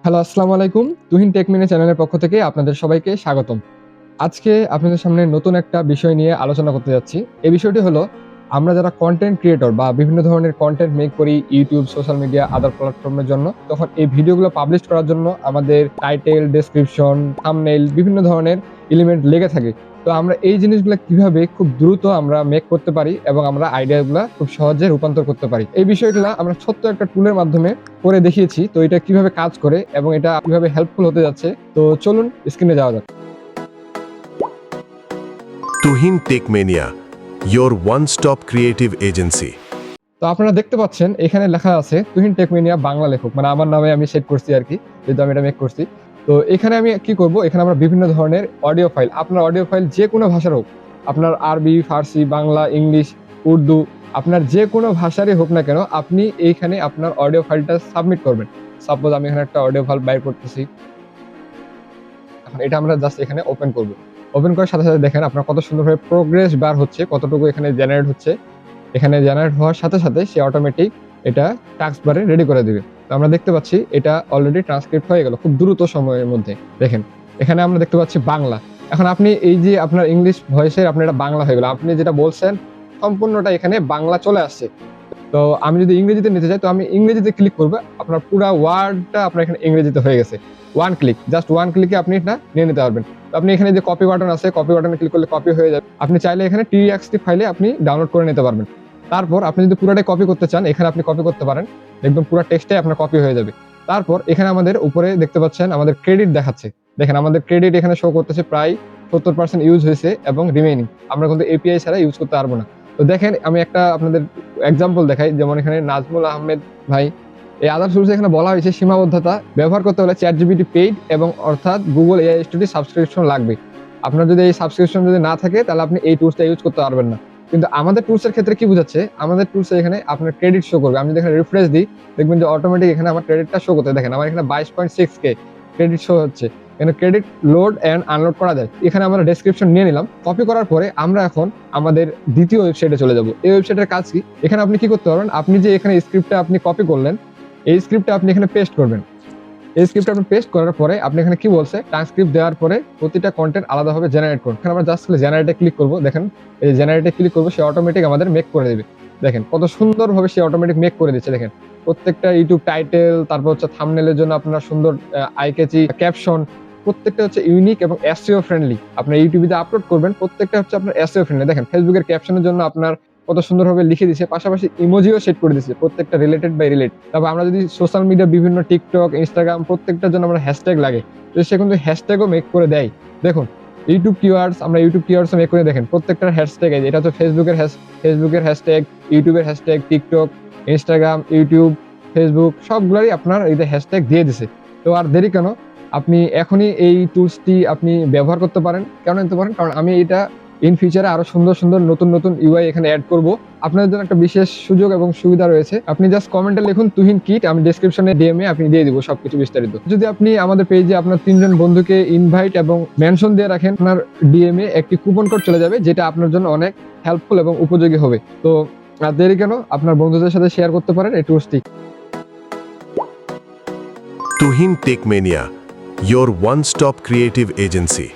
Hello, আসসালামু আলাইকুম। Tuhin take mini চ্যানেলের পক্ষ থেকে আপনাদের সবাইকে স্বাগতম। আজকে আপনাদের সামনে নতুন একটা বিষয় নিয়ে আলোচনা করতে যাচ্ছি। এই বিষয়টি হলো আমরা যারা কনটেন্ট ক্রিয়েটর বা বিভিন্ন ধরনের কনটেন্ট মেক করি YouTube, সোশ্যাল মিডিয়া, আদার প্ল্যাটফর্মের জন্য, তখন এই ভিডিওগুলো পাবলিশ করার জন্য আমাদের টাইটেল, ডেসক্রিপশন, থাম্বনেইল বিভিন্ন ধরনের এলিমেন্ট লেগে থাকে। তো আমরা এই জিনিসগুলা কিভাবে খুব দ্রুত আমরা মেক করতে পারি এবং আমরা আইডিয়াগুলা খুব সহজে রূপান্তর করতে পারি। এই বিষয়গুলা আমরা ছোট্ট একটা টুলের মাধ্যমে করে দেখিয়েছি। তো এটা কিভাবে কাজ করে এবং এটা কিভাবে হেল্পফুল হতে যাচ্ছে। তো চলুন স্ক্রিনে যাওয়া যাক। Tuhin টেকমেনিয়া, your one-stop creative agency. তো আপনারা দেখতে পাচ্ছেন এখানে লেখা আছে তুহিন টেকমিনিয়া বাংলা লেখক। মানে আমার নামে আমি সেট করছি আরকি। যেহেতু আমি এটা মেক করছি। তো এখানে আমি কি করব? এখানে আমরা বিভিন্ন ধরনের অডিও ফাইল, আপনার অডিও ফাইল যেকোনো ভাষার হোক। আপনার আরবি, ফার্সি, বাংলা, ইংলিশ, উর্দু, আপনার যেকোনো ভাষারই হোক না কেন, আপনি এইখানে আপনার অডিও ফাইলটা সাবমিট করবেন। সাপোজ আমি এখানে একটা অডিও ফাইল বাইর করতেছি। এখন এটা আমরা জাস্ট এখানে ওপেন করব। ওপেন করার সাথে, সাথে দেখেন আপনার কত সুন্দরভাবে প্রোগ্রেস বার হচ্ছে, কতটুকু এখানে জেনারেট হচ্ছে। এখানে জেনারেট হওয়ার সাথে, সাথে সে অটোমেটিক এটা টাস্ক বারে রেডি করে দিবে। তো আমরা দেখতে পাচ্ছি এটা অলরেডি ট্রান্সক্রিপ্ট হয়ে গেল খুব দ্রুত সময়ের মধ্যে। দেখেন, এখানে আমরা দেখতে পাচ্ছি বাংলা। এখন আপনি এই যে আপনার ইংলিশ ভয়েসের আপনার এটা বাংলা হয়ে গেল। আপনি যেটা বলছেন সম্পূর্ণটা এখানে বাংলা চলে আসছে। তো আমি যদি ইংরেজিতে নিতে চাই তো আমি ইংরেজিতে ক্লিক করব। আপনার পুরা ওয়ার্ডটা আপনার এখানে ইংরেজিতে হয়ে গেছে। ওয়ান ক্লিক, জাস্ট ওয়ান ক্লিকে আপনি এটা নিয়ে নিতে পারবেন। তো আপনি এখানে যে কপি বাটন আছে, কপি বাটনে ক্লিক করলে কপি হয়ে যাবে। আপনি চাইলে এখানে TXT ফাইলে আপনি ডাউনলোড করে নিতে পারবেন। তারপর আপনি যদি পুরাটাই কপি করতে চান, এখানে আপনি কপি করতে পারেন। দেখবেন পুরা টেক্সটটাই আপনার কপি হয়ে যাবে। তারপর এখানে আমাদের উপরে দেখতে পাচ্ছেন আমাদের ক্রেডিট দেখাচ্ছে। দেখেন আমাদের ক্রেডিট এখানে শো করতেছে প্রায় 70% ইউজ হয়েছে এবং রিমেইনিং। আমরা কিন্তু API ছাড়া ইউজ করতে পারবো না। তো দেখেন আমি একটা আপনাদের এক্সাম্পল দেখাই। যেমন এখানে নাজমুল আহমেদ ভাই, এই আদার্স রুলস এখানে বলা হয়েছে সীমাবদ্ধতা ব্যবহার করতে হলে ChatGPT পেইড এবং অর্থাৎ Google AI Studio সাবস্ক্রিপশন লাগবে। আপনার যদি এই সাবস্ক্রিপশন যদি না থাকে তাহলে আপনি এই টুলসটা ইউজ করতে পারবেন না। কিন্তু আমাদের টুলসের ক্ষেত্রে কি বুঝাচ্ছে? আমাদের টুলসে এখানে আপনার ক্রেডিট শো করবে। আমি যদি এখানে রিফ্রেশ দিই, দেখবেন যে অটোমেটিক এখানে আমার ক্রেডিটটা শো করতে দেখেন। আমার এখানে 22.6K ক্রেডিট শো হচ্ছে। এখানে ক্রেডিট লোড অ্যান্ড আনলোড করা যায়। এখানে আমরা ডেসক্রিপশন নিয়ে নিলাম। কপি করার পরে আমরা এখন আমাদের দ্বিতীয় ওয়েবসাইটে চলে যাব। এই ওয়েবসাইটের কাজ কি? এখানে আপনি কি করতে পারবেন? আপনি যে এখানে স্ক্রিপ্টটা আপনি কপি করলেন, এই স্ক্রিপ্টটা আপনি এখানে পেস্ট করবেন। এই স্ক্রিপ্টটা আপনি পেস্ট করার পরে আপনি এখানে কি বলছে? ট্রান্সক্রিপ্ট দেওয়ার পরে প্রতিটা কনটেন্ট আলাদাভাবে জেনারেট করুন। এখানে আমরা জাস্ট খালি জেনারেটে ক্লিক করব। দেখেন এই জেনারেটে ক্লিক করব, সে অটোমেটিক আমাদের মেক করে দিবে। দেখেন কত সুন্দরভাবে সে অটোমেটিক মেক করে দিচ্ছে দেখেন। প্রত্যেকটা YouTube টাইটেল, তারপর হচ্ছে থাম্বনেইল এর জন্য আপনার সুন্দর আই ক্যাচি ক্যাপশন, প্রত্যেকটা হচ্ছে ইউনিক এবং SEO ফ্রেন্ডলি। আপনার YouTube এ আপলোড করবেন, প্রত্যেকটা হচ্ছে আপনার SEO ফ্রেন্ডলি। দেখেন Facebook এর ক্যাপশনের জন্য আপনার কত সুন্দরভাবে লিখে দিছে। পাশাপাশি ইমোজিও সেট করে দিছে। প্রত্যেকটা রিলেটেড বাই রিলেট। তারপর আমরা যদি সোশ্যাল মিডিয়া বিভিন্ন TikTok, Instagram প্রত্যেকটার জন্য আমরা হ্যাশট্যাগ লাগে। তো সে কিন্তু হ্যাশট্যাগও মেক করে দেয়। দেখুন YouTube কিওয়ার্ডস, আমরা YouTube কিওয়ার্ডস মেক করে দেখেন প্রত্যেকটার হ্যাশট্যাগ এই যে এটা হচ্ছে ফেসবুকের হ্যাশট্যাগ, YouTube এর hashtag, TikTok, Instagram, YouTube, Facebook সবগুলারই আপনার এই যে হ্যাশট্যাগ দিয়ে দিছে। তো আর দেরি কেন? আপনি এখনই এই টুলসটি আপনি ব্যবহার করতে পারেন। কেন নিতে পারেন? কারণ আমি এটা ইন ফিউচারে আরো সুন্দর, সুন্দর নতুন, নতুন UI এখানে এড করব। আপনাদের জন্য একটা বিশেষ সুযোগ এবং সুবিধা রয়েছে। আপনি জাস্ট কমেন্টে লিখুন তুহিন কিট, আমি ডেসক্রিপশনে DM এ আপনি দিয়ে দিব সবকিছু বিস্তারিত। যদি আপনি আমাদের পেজে আপনার ৩ জন বন্ধুকে ইনভাইট এবং মেনশন দিয়ে রাখেন, আপনার DM এ একটি কুপন কোড চলে যাবে যেটা আপনার জন্য অনেক হেল্পফুল এবং উপযোগী হবে। তো আর দেরি কেন? আপনার বন্ধুদের সাথে শেয়ার করতে পারেন এই টুলসটি। Tuhin টেকমেনিয়া, your one-stop creative agency.